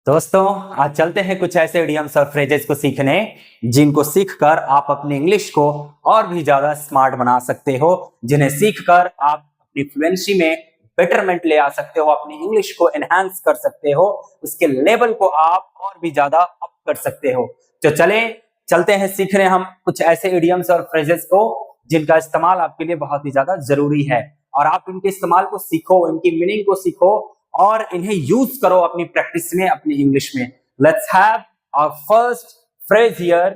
दोस्तों, आज चलते हैं कुछ ऐसे इडियम्स और फ्रेजेस को सीखने जिनको सीखकर आप अपनी इंग्लिश को और भी ज्यादा स्मार्ट बना सकते हो, जिन्हें सीखकर आप अपनी फ्लुएंसी में बेटरमेंट ले आ सकते हो, अपनी इंग्लिश को एनहांस कर सकते हो, उसके लेवल को आप और भी ज्यादा अप कर सकते हो। तो चलते हैं सीखने हम कुछ ऐसे इडियम्स और फ्रेजेस को जिनका इस्तेमाल आपके लिए बहुत ही ज्यादा जरूरी है, और आप इनके इस्तेमाल को सीखो, इनकी मीनिंग को सीखो और इन्हें यूज करो अपनी प्रैक्टिस में, अपनी इंग्लिश में। Let's have our first phrase here,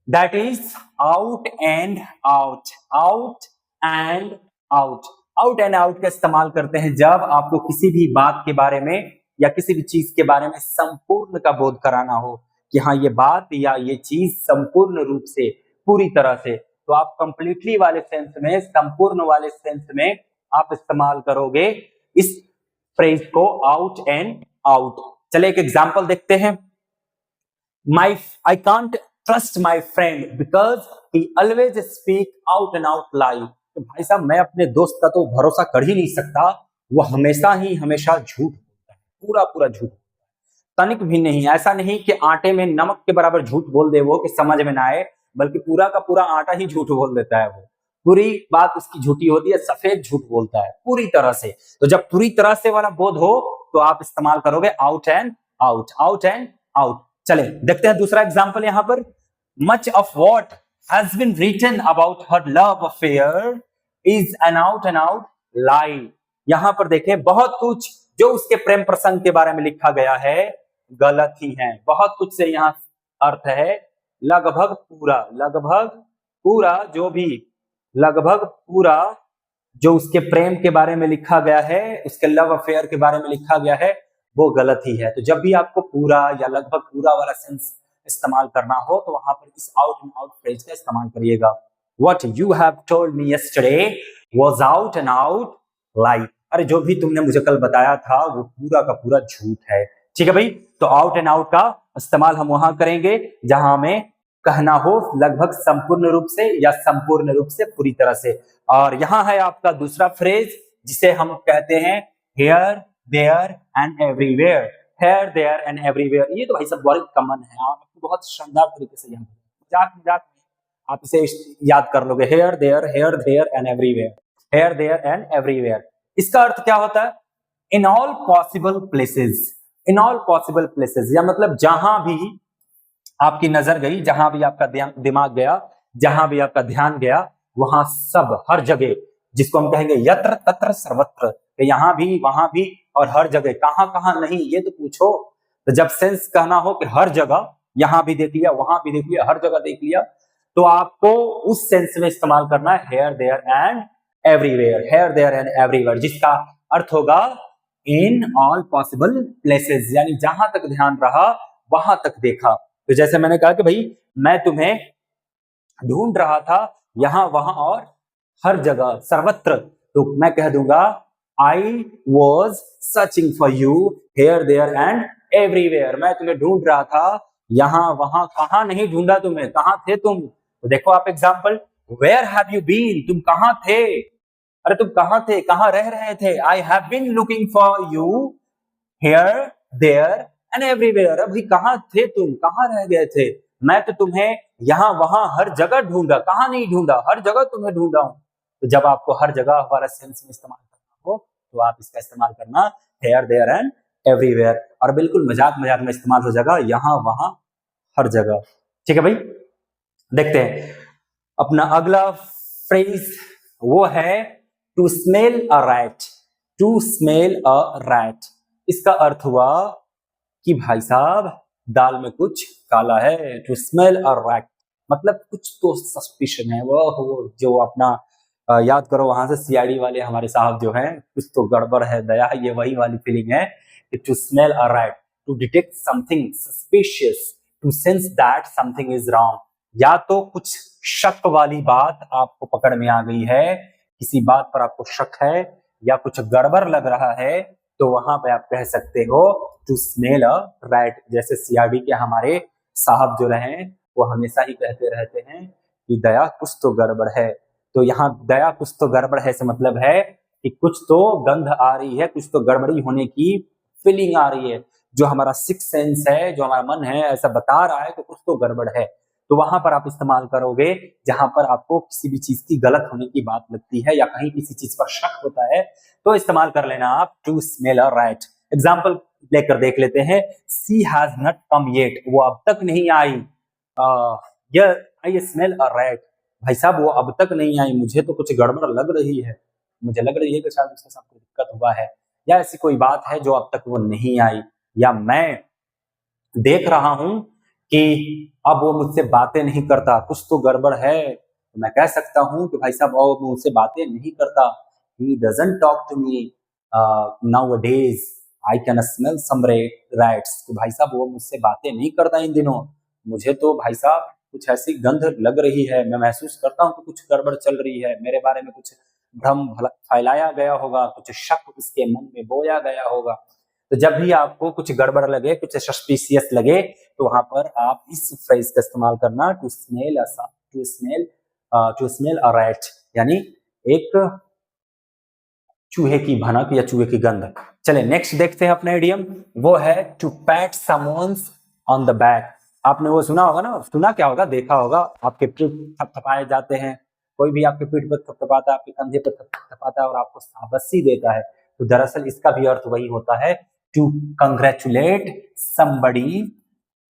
that is out and out. Out and out. Out and out का इस्तेमाल करते हैं जब आपको किसी भी बात के बारे में या किसी भी चीज के बारे में संपूर्ण का बोध कराना हो कि हाँ, ये बात या ये चीज संपूर्ण रूप से, पूरी तरह से, तो आप कंप्लीटली वाले सेंस में, संपूर्ण वाले सेंस में आप इस्तेमाल करोगे इस फ्रेज को, आउट एंड आउट। चलिए एक एग्जांपल देखते हैं। I can't trust my friend because he always speak out and out lie. तो भाई साहब, मैं अपने दोस्त का तो भरोसा कर ही नहीं सकता, वो हमेशा झूठ बोलता है, पूरा पूरा झूठ, तनिक भी नहीं। ऐसा नहीं कि आटे में नमक के बराबर झूठ बोल दे वो कि समझ में ना आए, बल्कि पूरा का पूरा आटा ही झूठ बोल देता है। वो पूरी बात उसकी झूठी होती है, सफेद झूठ बोलता है पूरी तरह से। तो जब पूरी तरह से वाला बोध हो तो आप इस्तेमाल करोगे out and out. Out and out. चले देखते हैं दूसरा एग्जांपल यहां पर। Much of what has been written about her love affair is an out and out lie. यहां पर देखें, बहुत कुछ जो उसके प्रेम प्रसंग के बारे में लिखा गया है गलत ही है। बहुत कुछ से यहाँ अर्थ है लगभग पूरा। लगभग पूरा जो भी, लगभग पूरा जो उसके प्रेम के बारे में लिखा गया है, उसके लव अफेयर के बारे में लिखा गया है, वो गलत ही है। तो जब भी आपको पूरा या लगभग पूरा वाला सेंस इस्तेमाल करना हो तो वहां पर इस आउट एंड आउट फ्रेज का इस्तेमाल करिएगा। What you have told me yesterday was out and out lie। अरे जो भी तुमने मुझे कल बताया था वो पूरा का पूरा झूठ है। ठीक है भाई, तो आउट एंड आउट का इस्तेमाल हम वहां करेंगे जहां हमें कहना हो लगभग संपूर्ण रूप से या संपूर्ण रूप से, पूरी तरह से। और यहां है आपका दूसरा फ्रेज जिसे हम कहते हैं here there and everywhere. Here there and everywhere, ये तो भाई सब बहुत कॉमन है, आपको बहुत शानदार तरीके से मजाक मजाक आप इसे याद कर लोगे। Here there and everywhere. Here there and everywhere, इसका अर्थ क्या होता है? In all possible places. In all possible places या मतलब जहां भी आपकी नजर गई, जहां भी आपका दिमाग गया, जहां भी आपका ध्यान गया, वहां सब, हर जगह, जिसको हम कहेंगे यत्र तत्र सर्वत्र, यहां भी वहां भी और हर जगह। कहां कहां नहीं ये तो पूछो। तो जब सेंस कहना हो कि हर जगह, यहां भी देख लिया, वहां भी देख लिया, हर जगह देख लिया, तो आपको उस सेंस में इस्तेमाल करना है here there and everywhere. Here there and everywhere, जिसका अर्थ होगा इन ऑल पॉसिबल प्लेसेस, यानी जहां तक ध्यान रहा वहां तक देखा। तो जैसे मैंने कहा कि भाई मैं तुम्हें ढूंढ रहा था यहां वहां और हर जगह, सर्वत्र, तो मैं कह दूंगा I was searching for you here there and everywhere. मैं तुम्हें ढूंढ रहा था यहां वहां। कहां नहीं ढूंढा तुम्हें, कहां थे तुम? तो देखो आप example, where have you been, तुम कहां थे? अरे तुम कहां थे, कहां रह रहे थे? I have been looking for you here there and everywhere. अभी कहां थे तुम, कहां रह गए थे? मैं तो तुम्हें यहां वहां हर जगह ढूंढा, कहां नहीं ढूंढा, हर जगह तुम्हें ढूंढा हूं। तो जब आपको हर जगह वाला सेंस में इस्तेमाल करना हो तो आप इसका इस्तेमाल करना हेयर देयर एंड एवरीवेयर, और बिल्कुल मजाक मजाक में इस्तेमाल हो जाएगा यहां वहां हर जगह। ठीक है भाई, देखते हैं अपना अगला फ्रेज, वो है to smell a rat. To smell a rat, इसका अर्थ हुआ कि भाई साहब दाल में कुछ काला है। टू स्मेल अ रैट मतलब कुछ तो सस्पिशन है। वो जो अपना याद करो वहां से सीआईडी वाले हमारे साहब जो हैं, कुछ तो गड़बड़ है दया, ये वही वाली फीलिंग है कि to smell a rat, to detect something suspicious, to sense that something is wrong. या तो कुछ शक वाली बात आपको पकड़ में आ गई है, किसी बात पर आपको शक है या कुछ गड़बड़ लग रहा है, तो वहां पे आप कह सकते हो टू स्मेल अ रैट। जैसे सीआरडी के हमारे साहब जो रहे वो हमेशा ही कहते रहते हैं कि दया कुछ तो गड़बड़ है। तो यहाँ दया कुछ तो गड़बड़ है से मतलब है कि कुछ तो गंध आ रही है, कुछ तो गड़बड़ी होने की फीलिंग आ रही है। जो हमारा सिक्स सेंस है, जो हमारा मन है ऐसा बता रहा है कि कुछ तो गड़बड़ है, तो वहां पर आप इस्तेमाल करोगे। जहां पर आपको किसी भी चीज की गलत होने की बात लगती है या कहीं किसी चीज पर शक होता है, तो इस्तेमाल कर लेना आप to smell a rat. Example लेकर देख लेते हैं। She has not come yet, वो अब तक नहीं आई। आई स्मेल अ रैट, भाई साहब वो अब तक नहीं आई, मुझे तो कुछ गड़बड़ लग रही है, मुझे लग रही है कि शायद उसके साथ कोई दिक्कत हुआ है, या ऐसी कोई बात है जो अब तक वो नहीं आई, या मैं देख रहा हूं कि अब वो मुझसे बातें नहीं करता, कुछ तो गड़बड़ है। तो मैं कह सकता हूं कि भाई साहब वो मुझसे बातें नहीं करता। He doesn't talk to me nowadays, I can smell some rats. तो भाई साहब वो मुझसे बातें नहीं करता इन दिनों, मुझे तो भाई साहब कुछ ऐसी गंध लग रही है, मैं महसूस करता हूँ कि कुछ गड़बड़ चल रही है, मेरे बारे में कुछ भ्रम फैलाया गया होगा, कुछ शक उसके मन में बोया गया होगा। तो जब भी आपको कुछ गड़बड़ लगे, कुछ सस्पिशियस लगे, तो वहां पर आप इस फ्रेज का इस्तेमाल करना, टू स्मेल अ रैट, यानी एक चूहे की भनक या चूहे की गंध। चले नेक्स्ट देखते हैं अपना इडियम, वो है to pat someone's on the back. आपने वो सुना होगा ना, सुना क्या होगा, देखा होगा, आपके पीठ थपथपाए जाते हैं, कोई भी आपके पीठ पर थपथपाता है, आपके कंधे पर थपथपाता है और आपको शाबाशी देता है। तो दरअसल इसका भी अर्थ वही होता है, to congratulate somebody,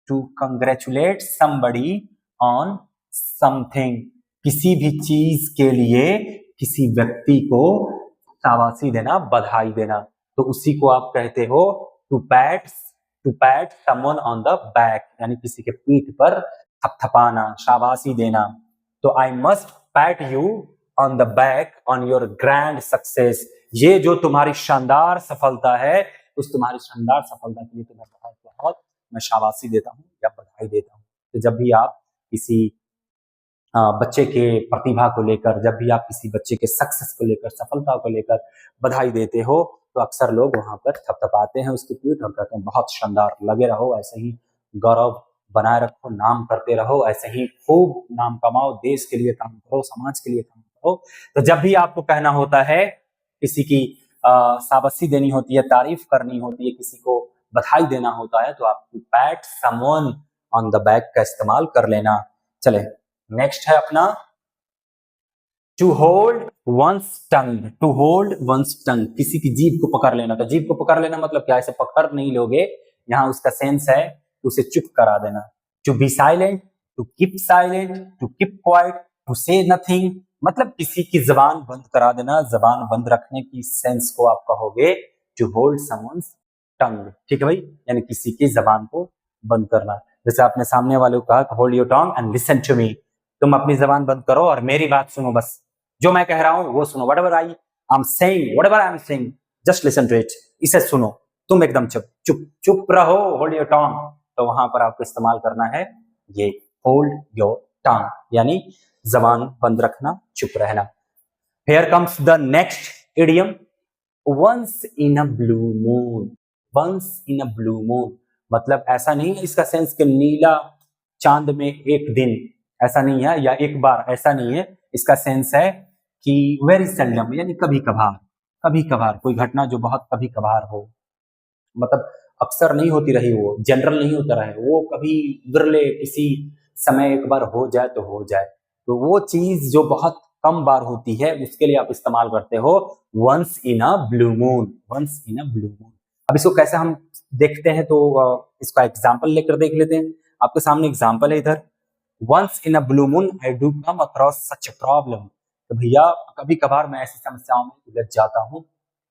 to congratulate somebody on something, किसी भी चीज के लिए किसी व्यक्ति को शाबाशी देना, बधाई देना, तो उसी को आप कहते हो to pat someone on the back, यानी किसी के पीठ पर थपथपाना, शाबाशी देना। तो I must pat you on the back on your grand success, ये जो तुम्हारी शानदार सफलता है, उस तुम्हारी शानदार सफलता के लिए तुम्हें बहुत बहुत मैं शाबाशी देता हूँ या बधाई देता हूँ। तो जब भी आप किसी बच्चे के प्रतिभा को लेकर, जब भी आप किसी बच्चे के सक्सेस को लेकर, सफलता को लेकर बधाई देते हो, तो अक्सर लोग वहां पर थपथपाते हैं उसकी पीठ और कहते हैं बहुत शानदार, लगे रहो ऐसे ही, गौरव बनाए रखो, नाम करते रहो, ऐसे ही खूब नाम कमाओ, देश के लिए काम करो, समाज के लिए काम करो। तो जब भी आपको कहना होता है, किसी की शाबाशी देनी होती है, तारीफ करनी होती है, किसी को बधाई देना होता है, तो आप pat someone on the back का इस्तेमाल कर लेना। चले नेक्स्ट है अपना to hold one's tongue, to hold one's tongue, किसी की जीभ को पकड़ लेना। तो जीभ को पकड़ लेना मतलब क्या, ऐसे पकड़ नहीं लोगे, यहाँ उसका सेंस है उसे चुप करा देना। To be silent, to keep silent, to keep quiet, to say nothing, मतलब किसी की जबान बंद करा देना, जबान बंद रखने की सेंस को आप कहोगे टू होल्ड समवन्स टंग, ठीक है भाई, यानी किसी की जबान को बंद करना। जैसे आपने सामने वाले को कहा hold your tongue and listen to me, तुम अपनी जबान बंद करो और मेरी बात सुनो, बस जो मैं कह रहा हूं वो सुनो, whatever I am saying just listen to it, इसे सुनो, तुम एकदम चुप चुप चुप रहो, होल्ड योर टंग। तो वहां पर आपको इस्तेमाल करना है ये होल्ड योर टंग, यानी जबान बंद रखना, चुप रहना। Here comes the next idiom, once in a blue moon, once in a blue moon, मतलब ऐसा नहीं है इसका सेंस कि नीला चांद में एक दिन, ऐसा नहीं है, या एक बार, ऐसा नहीं है। इसका सेंस है कि वेरी सेल्डम, यानी कभी कभार, कभी कभार कोई घटना जो बहुत कभी कभार हो, मतलब अक्सर नहीं होती रही, वो जनरल नहीं होता रहे, वो कभी विरले किसी समय एक बार हो जाए तो हो जाए, तो वो चीज जो बहुत कम बार होती है उसके लिए आप इस्तेमाल करते हो once in a blue moon, once in a blue moon. अब इसको कैसे हम देखते हैं, तो इसका एग्जाम्पल लेकर देख लेते हैं। आपके सामने एग्जाम्पल है इधर, once in a blue moon I do come across such a problem, तो भैया कभी कभार मैं ऐसी समस्याओं में उलझ जाता हूँ,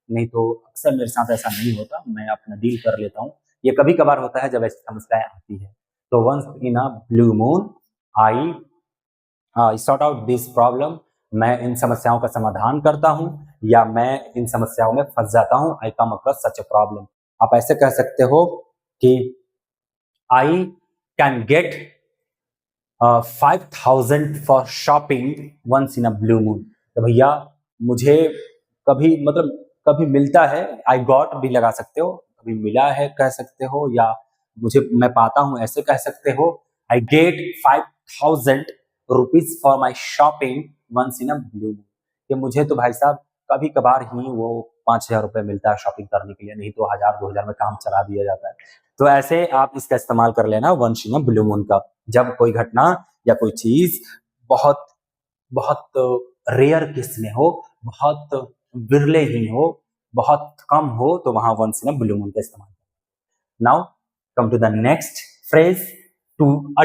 नहीं तो अक्सर मेरे साथ ऐसा नहीं होता, मैं अपना डील कर लेता हूँ, ये कभी कभार होता है जब ऐसी समस्याएं आती है। तो once in a blue moon I sort out this problem, मैं इन समस्याओं का समाधान करता हूँ, या मैं इन समस्याओं में फंस जाता हूँ, आई कम अक्रॉस सच अ प्रॉब्लम। आप ऐसे कह सकते हो कि I can get 5,000 for shopping once in a blue moon, तो भैया मुझे कभी, मतलब कभी मिलता है, आई गॉट भी लगा सकते हो, कभी मिला है कह सकते हो, या मुझे मैं पाता हूं ऐसे कह सकते हो, I get 5,000 rupees for my shopping once in a blue moon, कि मुझे तो भाई साहब कभी कभार ही वो 5,000 रुपये मिलता है शॉपिंग करने के लिए, नहीं तो 1,000-2,000 में काम चला दिया जाता है। तो ऐसे आप इसका इस्तेमाल कर लेना once in a blue moon का, जब कोई घटना या कोई चीज बहुत बहुत रेयर केस में हो, बहुत विरले ही हो, बहुत कम हो, तो वहां once in a blue moon का इस्तेमाल। Now come to the next phrase, to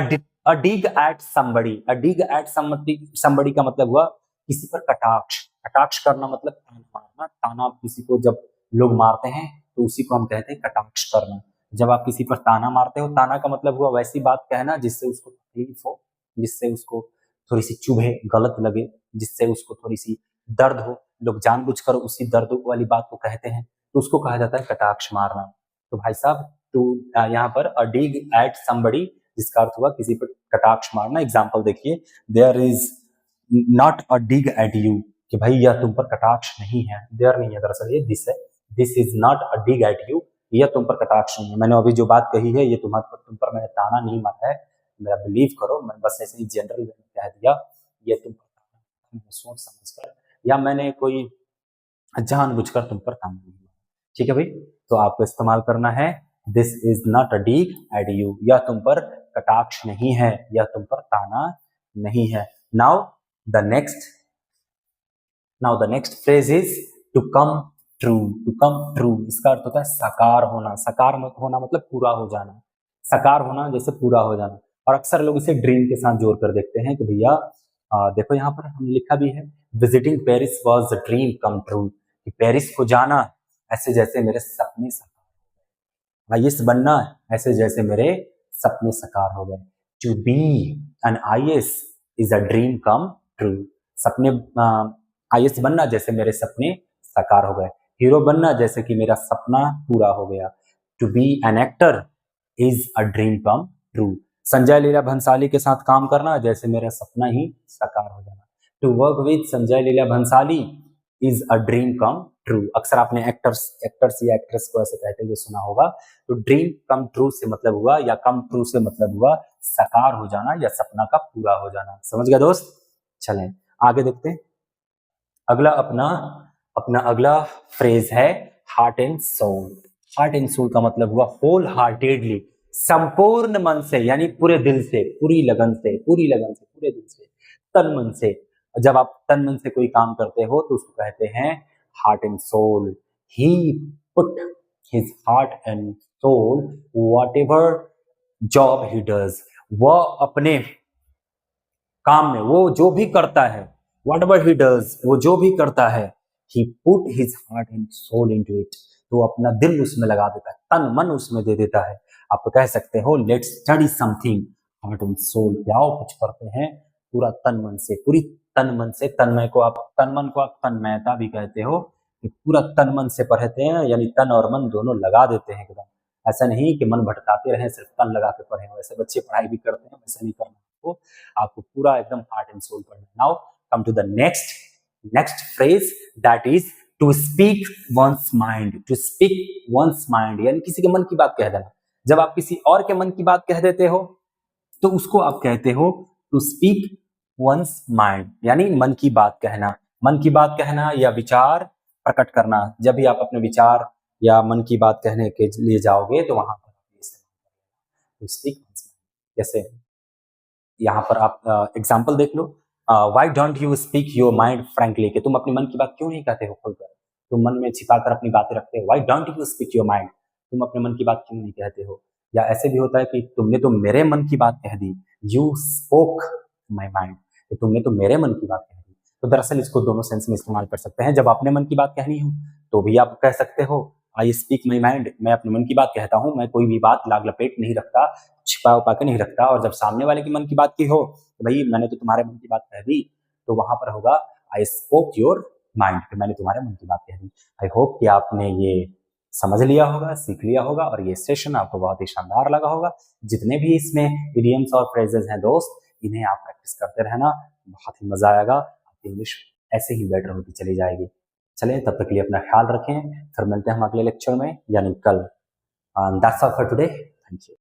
a dig at somebody। a dig at somebody का मतलब हुआ किसी पर कटाक्ष। कटाक्ष करना मतलब ताना मारना। ताना किसी को जब लोग मारते हैं तो उसी को हम कहते हैं कटाक्ष करना। जब आप किसी पर ताना मारते हो, ताना का मतलब हुआ वैसी बात कहना जिससे उसको तकलीफ हो, जिससे उसको थोड़ी सी चुभे, गलत लगे, जिससे उसको थोड़ी सी दर्द हो। लोग जानबूझकर उसी दर्द वाली बात को कहते हैं, तो उसको कहा जाता है कटाक्ष मारना। तो भाई साहब टू यहाँ पर अ डिग एट समबडी जिसका अर्थ हुआ किसी पर कटाक्ष मारना। एग्जाम्पल देखिए, there is not a dig at you, कि भाई यह तुम पर कटाक्ष नहीं है। देयर नहीं है, दरअसल ये दिस है। This is not a dig at you, यह तुम पर कटाक्ष नहीं है। मैंने अभी जो बात कही है ये तुम पर मैंने ताना नहीं मारा है, मेरा बिलीव करो, मैं बस ऐसे ही जनरल में कह दिया। ये तुम पर सोच समझ कर, या मैंने कोई जानबूझकर तुम पर ताना नहीं मारा। ठीक है भाई, तो आपको इस्तेमाल करना है this is not a dig at you, यह तुम पर कटाक्ष नहीं है, यह तुम पर ताना नहीं है। Now the next phrase is to come true. To come true इसका अर्थ होता है साकार होना। साकार होना मतलब पूरा हो जाना। साकार होना जैसे पूरा हो जाना। और अक्सर लोग इसे ड्रीम के साथ जोड़ कर देखते हैं कि भैया देखो यहाँ पर हम लिखा भी है, visiting Paris was a dream come true, कि पेरिस को जाना ऐसे जैसे मेरे सपने साकार, आईएएस बनना ऐसे जैसे मेरे सपने साकार हो गए। To be an IAS is a dream come true, सपने आईएएस बनना जैसे मेरे सपने साकार हो गए। हीरो बनना जैसे कि मेरा सपना पूरा हो गया। To be an actor is a dream come true, Sanjay Leela Bhansali के साथ काम करना जैसे मेरा सपना ही साकार हो जाना। To work with Sanjay Leela Bhansali is a dream come true. अक्सर आपने एक्टर्स या एक्ट्रेस को ऐसे कहते हुए सुना होगा। तो ड्रीम कम ट्रू से मतलब हुआ, या कम ट्रू से मतलब हुआ साकार हो जाना या सपना का पूरा हो जाना। समझ गया दोस्त? चलें आगे देखते हैं। अगला अपना अगला फ्रेज है heart and soul. Heart and soul का मतलब हुआ होल हार्टेडली, संपूर्ण मन से, यानी पूरे दिल से, पूरी लगन से, पूरे दिल से, तन मन से। जब आप तन मन से कोई काम करते हो तो उसको कहते हैं heart and soul. He put his heart and soul whatever job he does, वह अपने काम में वो जो भी करता है, whatever he does, वो जो भी करता है, he put his heart and soul into it, तो अपना दिल उसमें लगा देता है, तन मन उसमें दे देता है। आप कह सकते हो let's study something heart and soul, क्या कुछ करते हैं पूरा तन मन से, पूरी तन मन से। तन्मय को आप तन मन को आप तन्मयता भी कहते हो, कि पूरा तन मन से पढ़ते हैं, यानी तन और मन दोनों लगा देते हैं एकदम। ऐसा नहीं कि मन भटकाते रहे सिर्फ तन लगा के पढ़े हो, ऐसे बच्चे पढ़ाई भी करते हैं, वैसा नहीं करना आपको, आपको पूरा एकदम हार्ट एंड सोल पढ़ना। Now come to the next phrase, that is to speak one's mind. To speak one's mind यानी किसी के मन की बात कह देना। जब आप किसी और के मन की बात कह देते हो तो उसको आप कहते हो टू स्पीक वंस माइंड, यानी मन की बात कहना। मन की बात कहना या विचार प्रकट करना। जब भी आप अपने विचार या मन की बात कहने के लिए जाओगे तो वहां पर टू स्पीक वंस माइंड। जैसे यहाँ पर आप एग्जाम्पल देख लो, why don't you speak your mind frankly, कि तुम अपने मन की बात क्यों नहीं कहते हो खुलकर, तुम मन में छिपाकर अपनी बातें रखते हो। Y don't you speak your mind, तुम अपने मन की बात क्यों नहीं कहते हो। या ऐसे भी होता है कि तुमने तो मेरे मन की बात कह दी, यू स्पोक माई माइंड, तुमने तो मेरे मन की बात कह दी। तो दरअसल इसको दोनों सेंस में इस्तेमाल कर सकते हैं। जब अपने मन की बात कहनी हो तो भी आप कह सकते हो आई स्पीक माई माइंड, मैं अपने मन की बात कहता हूँ, मैं कोई भी बात लाग लपेट नहीं रखता, छिपा उपा के नहीं रखता। और जब सामने वाले की मन की बात की हो तो भाई मैंने तो तुम्हारे मन की बात कह दी, तो वहां पर होगा आई स्पोक योर माइंड, मैंने तुम्हारे मन की बात कह दी। आई होप कि आपने ये समझ लिया होगा, सीख लिया होगा, और ये सेशन आपको बहुत ही शानदार लगा होगा। जितने भी इसमें इडियम्स और फ्रेजेस हैं दोस्त, इन्हें आप प्रैक्टिस करते रहना, बहुत ही मजा आएगा, आपकी इंग्लिश ऐसे ही बेटर होती चली जाएगी। चलिए तब तक के लिए अपना ख्याल रखें, फिर मिलते हैं हम अगले लेक्चर में यानी कल। That's all for today, thank you.